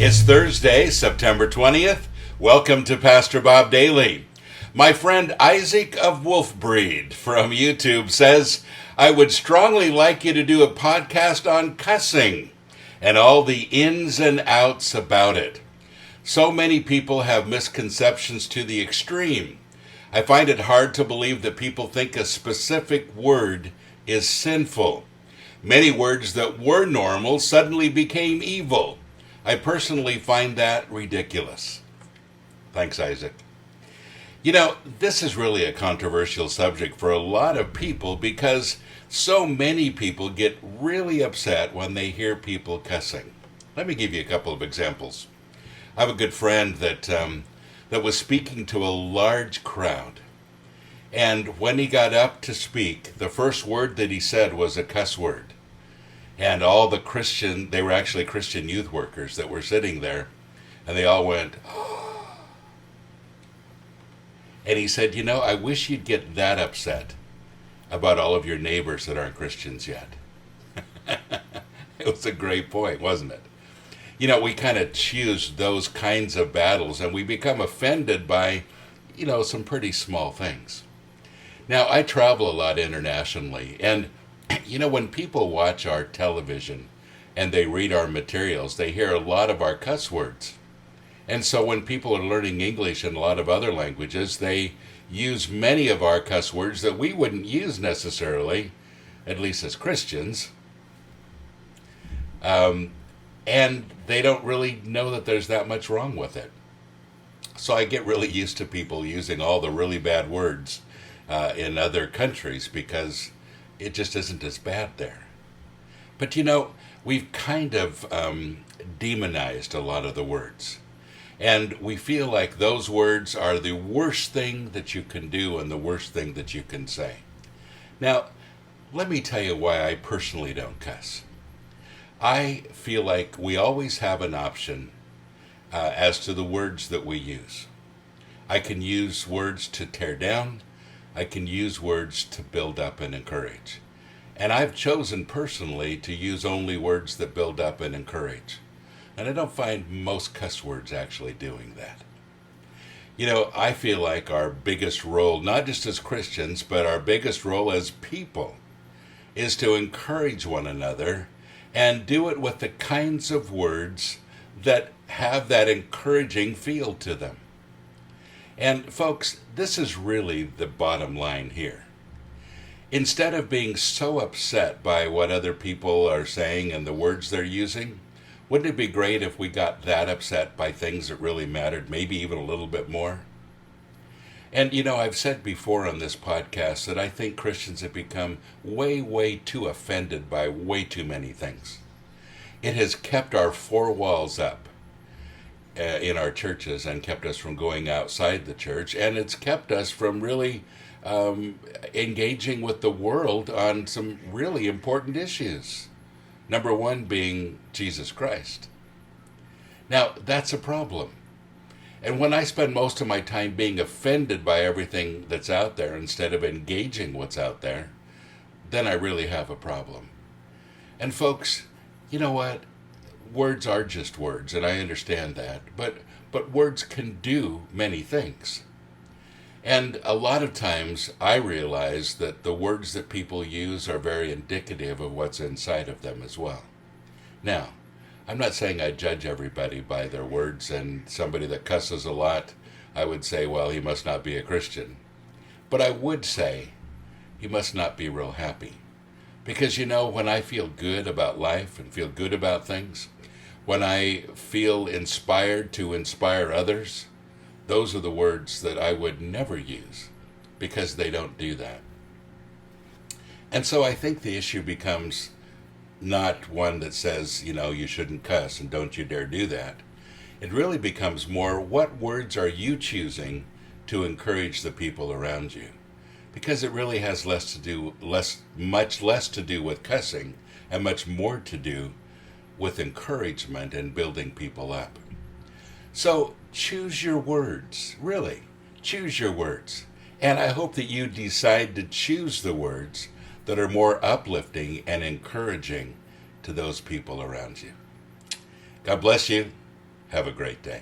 It's Thursday, September 20th. Welcome to Pastor Bob Daily. My friend Isaac of Wolfbreed from YouTube says, I would strongly like you to do a podcast on cussing and all the ins and outs about it. So many people have misconceptions to the extreme. I find it hard to believe that people think a specific word is sinful. Many words that were normal suddenly became evil. I personally find that ridiculous. Thanks, Isaac. You know, this is really a controversial subject for a lot of people because so many people get really upset when they hear people cussing. Let me give you a couple of examples. I have a good friend that was speaking to a large crowd. And when he got up to speak, the first word that he said was a cuss word. And all the they were actually Christian youth workers that were sitting there, and they all went, oh. And he said, you know, I wish you'd get that upset about all of your neighbors that aren't Christians yet. It was a great point, wasn't it? You know, we kind of choose those kinds of battles, and we become offended by, you know, some pretty small things. Now, I travel a lot internationally, and you know, when people watch our television and they read our materials, they hear a lot of our cuss words. And so when people are learning English and a lot of other languages, they use many of our cuss words that we wouldn't use necessarily, at least as Christians. And they don't really know that there's that much wrong with it. So I get really used to people using all the really bad words in other countries because it just isn't as bad there. But you know, we've kind of demonized a lot of the words. And we feel like those words are the worst thing that you can do and the worst thing that you can say. Now, let me tell you why I personally don't cuss. I feel like we always have an option as to the words that we use. I can use words to tear down. I can use words to build up and encourage. And I've chosen personally to use only words that build up and encourage. And I don't find most cuss words actually doing that. You know, I feel like our biggest role, not just as Christians, but our biggest role as people, is to encourage one another and do it with the kinds of words that have that encouraging feel to them. And folks, this is really the bottom line here. Instead of being so upset by what other people are saying and the words they're using, wouldn't it be great if we got that upset by things that really mattered, maybe even a little bit more? And you know, I've said before on this podcast that I think Christians have become way, way too offended by way too many things. It has kept our four walls up in our churches and kept us from going outside the church, and it's kept us from really engaging with the world on some really important issues. Number one being Jesus Christ. Now, that's a problem. And when I spend most of my time being offended by everything that's out there instead of engaging what's out there, then I really have a problem. And folks, you know what? Words are just words, and I understand that, but words can do many things. And a lot of times I realize that the words that people use are very indicative of what's inside of them as well. Now, I'm not saying I judge everybody by their words, and somebody that cusses a lot, I would say, well, he must not be a Christian. But I would say he must not be real happy. Because, you know, when I feel good about life and feel good about things, when I feel inspired to inspire others, those are the words that I would never use because they don't do that. And so I think the issue becomes not one that says, you know, you shouldn't cuss and don't you dare do that. It really becomes more, what words are you choosing to encourage the people around you? Because it really has much less to do with cussing and much more to do with encouragement and building people up. So choose your words, really. Choose your words. And I hope that you decide to choose the words that are more uplifting and encouraging to those people around you. God bless you. Have a great day.